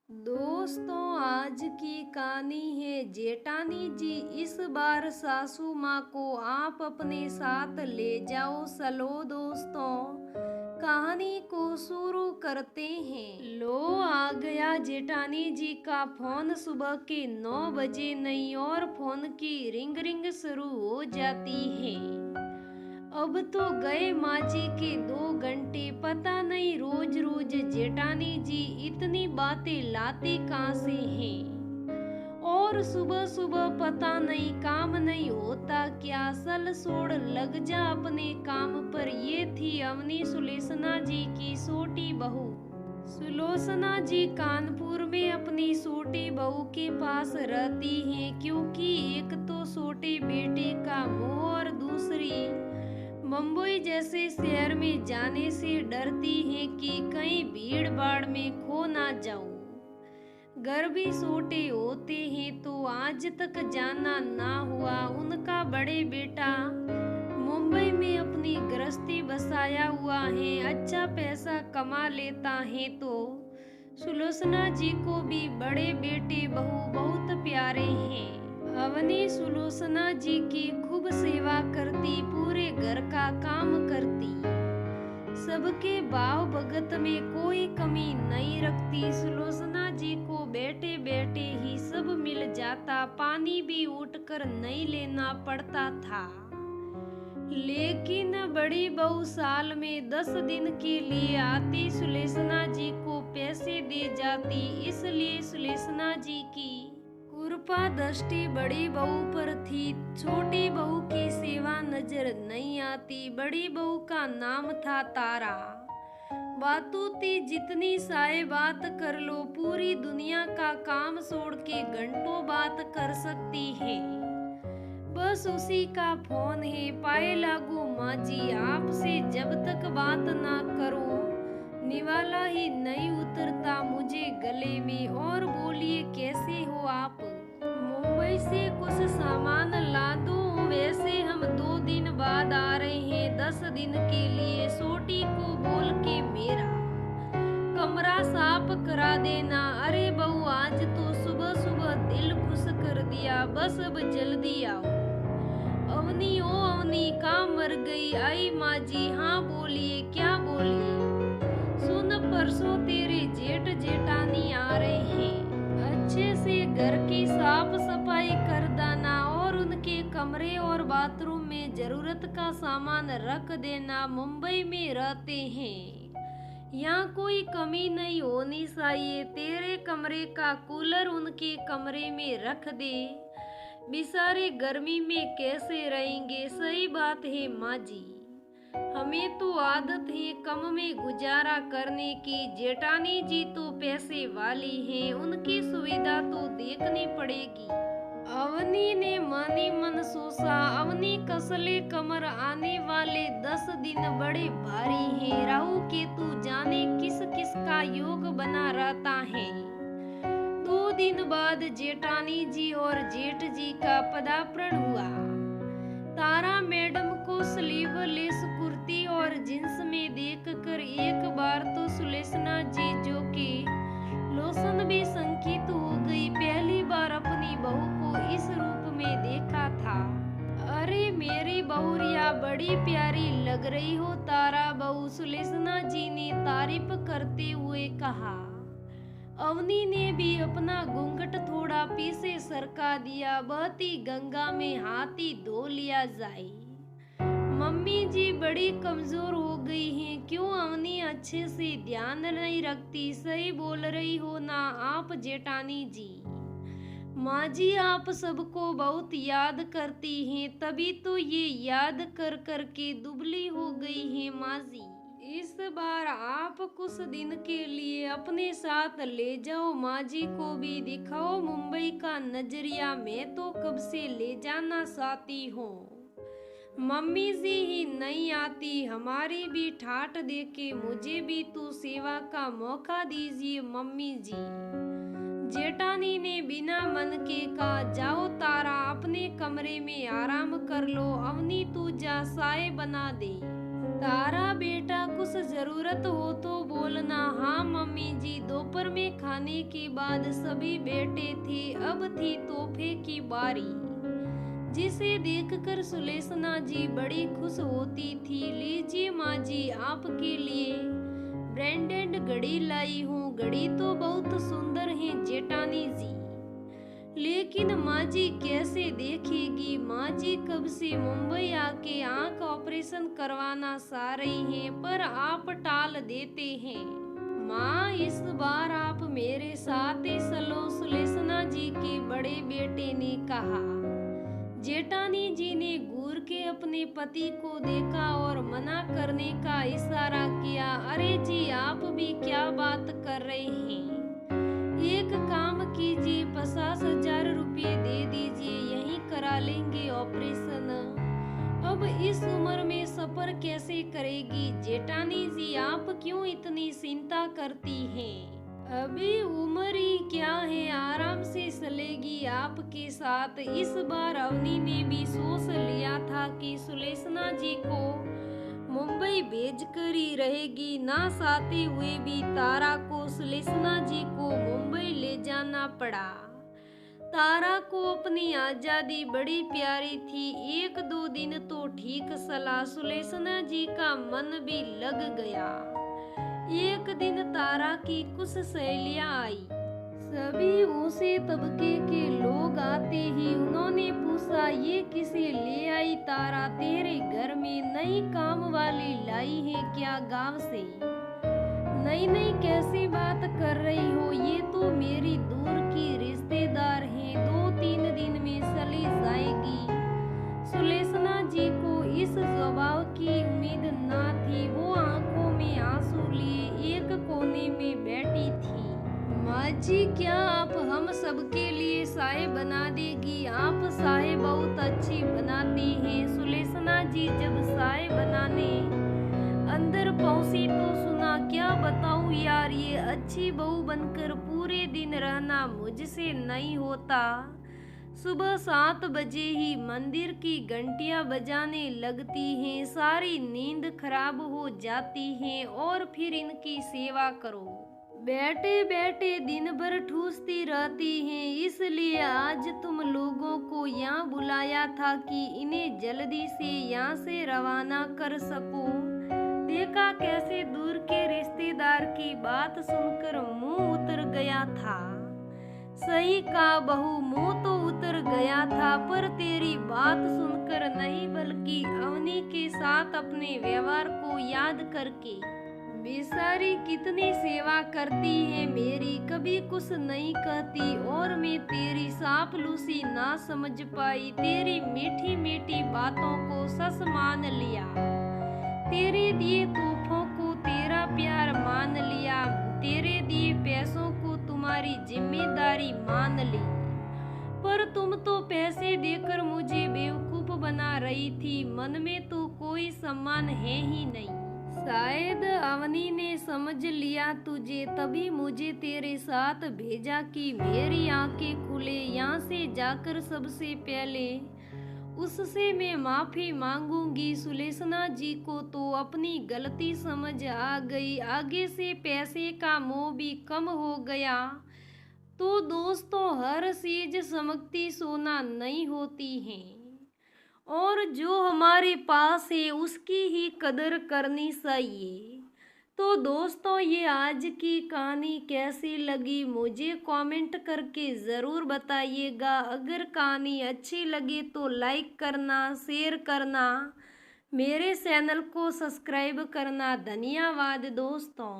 दोस्तों, आज की कहानी है जेठानी जी। इस बार सासू माँ को आप अपने साथ ले जाओ। चलो दोस्तों, कहानी को शुरू करते हैं। लो, आ गया जेठानी जी का फोन। सुबह के 9 बजे नहीं और फोन की रिंग रिंग शुरू हो जाती है। अब तो गए माँ जी के 2 घंटे। पता नहीं रोज रोज जेठानी जी इतनी बातें लाती कहाँ से हैं। और सुबह सुबह पता नहीं काम नहीं होता क्या। सल सोड़ लग जा अपने काम पर। ये थी अवनी सुलेसना जी की छोटी बहू। सुलोचना जी कानपुर में अपनी छोटी बहू के पास रहती हैं, क्योंकि एक तो छोटे बेटे का मुंह और दूसरी मुंबई जैसे शहर में जाने से डरती हैं कि कहीं भीड़ भाड़ में खो ना जाऊं। घर भी छोटे होते हैं तो आज तक जाना ना हुआ। उनका बड़े बेटा मुंबई में अपनी गृहस्थी बसाया हुआ है, अच्छा पैसा कमा लेता है। तो सुलोचना जी को भी बड़े बेटे बहू बहुत प्यारे हैं। अवनी सुलोचना जी की खूब सेवा करती, पूरे घर का काम करती, सबके भाव भगत में कोई कमी नहीं रखती। सुलोचना जी को बैठे बैठे ही सब मिल जाता। पानी भी उठकर नहीं लेना पड़ता था। लेकिन बड़ी बहू साल में 10 दिन के लिए आती, सुलेचना जी को पैसे दे जाती। इसलिए सुलेचना जी की कृपा दृष्टि बड़ी बहू पर थी। छोटी बहू की सेवा नजर नहीं आती। बड़ी बहू का नाम था तारा। बातूती जितनी साए बात कर लो, पूरी दुनिया का काम छोड़ के घंटों बात कर सकती है। बस उसी का फोन है। पाए लागू माँ जी, आपसे जब तक बात ना करूं निवाला ही नहीं उतरता मुझे गले में। और बोलिए, कैसे हो आप? मुंबई से कुछ सामान ला दूं? वैसे हम 2 दिन बाद आ रहे हैं, 10 दिन के लिए। छोटी को बोल के मेरा कमरा साफ करा देना। अरे बहू, आज तो सुबह सुबह दिल खुश कर दिया। बस अब जल्दी आओ। अवनी, ओ अवनी, कहाँ मर गई? आई माँ जी। हाँ बोलिए, क्या बोलिए? सुन, परसों तेरे जेठ जेठानी आ रहे हैं। अच्छे से घर की साफ सफाई कर देना और उनके कमरे और बाथरूम में जरूरत का सामान रख देना। मुंबई में रहते हैं, यहाँ कोई कमी नहीं होनी चाहिए। तेरे कमरे का कूलर उनके कमरे में रख दे। बेचारे गर्मी में कैसे रहेंगे? सही बात है माँ जी, हमें तो आदत है कम में गुजारा करने की। जेठानी जी तो पैसे वाली हैं, उनकी सुविधा तो देखनी पड़ेगी। अवनी ने मनी मन सोचा। अवनी कसले कमर। आने वाले 10 दिन बड़े भारी हैं। राहु केतु जाने किस किस का योग बना रहता है। 2 दिन बाद जेठानी जी और जेठ जी का पदार्पण हुआ। तारा मैडम को स्लीवलेस कुर्ती और जींस में देखकर एक बार तो सुलेचना जी, जो कि लोशन भी संकित हो गई। पहली बार अपनी बहू को इस रूप में देखा था। अरे मेरी बहुरिया, बड़ी प्यारी लग रही हो तारा बहू, सुलेचना जी ने तारीफ करते हुए कहा। अवनी ने भी अपना घूंघट थोड़ा पीछे सरका दिया। बहती गंगा में हाथी धो लिया जाए। मम्मी जी बड़ी कमजोर हो गई हैं। क्यों अवनी अच्छे से ध्यान नहीं रखती? सही बोल रही हो ना आप जेठानी जी। माँ जी, आप सबको बहुत याद करती हैं, तभी तो ये याद कर कर के दुबली हो गई हैं माँ जी। इस बार आप कुछ दिन के लिए अपने साथ ले जाओ। माँ जी को भी दिखाओ मुंबई का नजरिया। मैं तो कब से ले जाना चाहती हूँ। मम्मी जी ही नहीं आती, हमारी भी ठाठ देके मुझे भी तो सेवा का मौका दीजिए मम्मी जी। जेठानी ने बिना मन के कहा। जाओ तारा, अपने कमरे में आराम कर लो। अवनी, तू जा, साए बना दे। तारा बेटा कुछ जरूरत हो तो बोलना। हाँ मम्मी जी। दोपहर में खाने के बाद सभी बैठे थे। अब थी तोहफे की बारी, जिसे देखकर सुलेसना जी बड़ी खुश होती थी। लीजिए माँ जी, आपके लिए ब्रांडेड घड़ी लाई हूँ। घड़ी तो बहुत सुंदर है जेठानी जी, लेकिन माँ जी कैसे देखेगी? माँ जी कब से मुंबई आके आंख ऑपरेशन करवाना चाह रही हैं, पर आप टाल देते हैं। माँ, इस बार आप मेरे साथ ही चलो, सुलेसना जी के बड़े बेटे ने कहा। जेठानी जी ने घूर के अपने पति को देखा और मना करने का इशारा किया। अरे जी, आप भी क्या बात कर रहे हैं? एक काम कीजिए, 50,000 रुपये दे दीजिए, यहीं करा लेंगे ऑपरेशन। अब इस उम्र में सफर कैसे करेगी? जेठानी जी, आप क्यों इतनी चिंता करती हैं? अभी उम्र ही क्या है, आराम से चलेगी आपके साथ। इस बार अवनी ने भी सोच लिया था कि सुलेसना जी को मुंबई भेजकर ही रहेगी। ना चाहते हुए भी तारा को सुलेसना जी को मुंबई ले जाना पड़ा। तारा को अपनी आजादी बड़ी प्यारी थी। 1-2 दिन तो ठीक चला, सुलेसना जी का मन भी लग गया। एक दिन तारा की कुछ सहेलियां आई। सभी ऊंचे तबके के लोग आते ही उन्होंने पूछा, ये किसे ले आई तारा? तेरे घर में नई काम वाली लाई है क्या गांव से? नहीं नहीं, कैसी बात कर रही हो? ये तो मेरी दूर की रिश्तेदार है, 2-3 दिन में चली जाएगी। सुलेसना जी को इस जवाब की उम्मीद न थी। वो आंखों में आंसू लिए एक कोने में बैठी थी। माँ जी, क्या आप हम सबके लिए चाय बना देगी? आप चाय बहुत अच्छी बनाती हैं। सुलेसना जी जब चाय बनाने अंदर पहुंची तो सुना, क्या बताऊं यार, ये अच्छी बहू बनकर पूरे दिन रहना मुझसे नहीं होता। सुबह 7 बजे ही मंदिर की घंटियां बजाने लगती हैं, सारी नींद खराब हो जाती है, और फिर इनकी सेवा करो। बैठे बैठे दिन भर ठूसती रहती हैं, इसलिए आज तुम लोगों को यहाँ बुलाया था कि इन्हें जल्दी से यहाँ से रवाना कर सकूं। देखा कैसे दूर के रिश्तेदार की बात सुनकर मुंह उतर गया था। सही कहा बहू, मुंह तो उतर गया था, पर तेरी बात सुनकर नहीं, बल्कि अवनी के साथ अपने व्यवहार को याद करके। बेचारी कितनी सेवा करती है मेरी, कभी कुछ नहीं कहती, और मैं तेरी चापलूसी ना समझ पाई। तेरी मीठी मीठी बातों को सच मान लिया, तेरे दिए तोहफों को तेरा प्यार मान लिया, तेरे दिए पैसों को तुम्हारी जिम्मेदारी मान ली। पर तुम तो पैसे देकर मुझे बेवकूफ बना रही थी, मन में तो कोई सम्मान है ही नहीं। शायद अवनी ने समझ लिया तुझे, तभी मुझे तेरे साथ भेजा कि मेरी आंखें खुले। यहाँ से जाकर सबसे पहले उससे मैं माफी मांगूंगी। सुलेसना जी को तो अपनी गलती समझ आ गई, आगे से पैसे का मोह भी कम हो गया। तो दोस्तों, हर चीज चमकती सोना नहीं होती है, और जो हमारे पास है उसकी ही कदर करनी चाहिए। तो दोस्तों, ये आज की कहानी कैसी लगी मुझे कमेंट करके ज़रूर बताइएगा। अगर कहानी अच्छी लगी तो लाइक करना, शेयर करना, मेरे चैनल को सब्सक्राइब करना। धन्यवाद दोस्तों।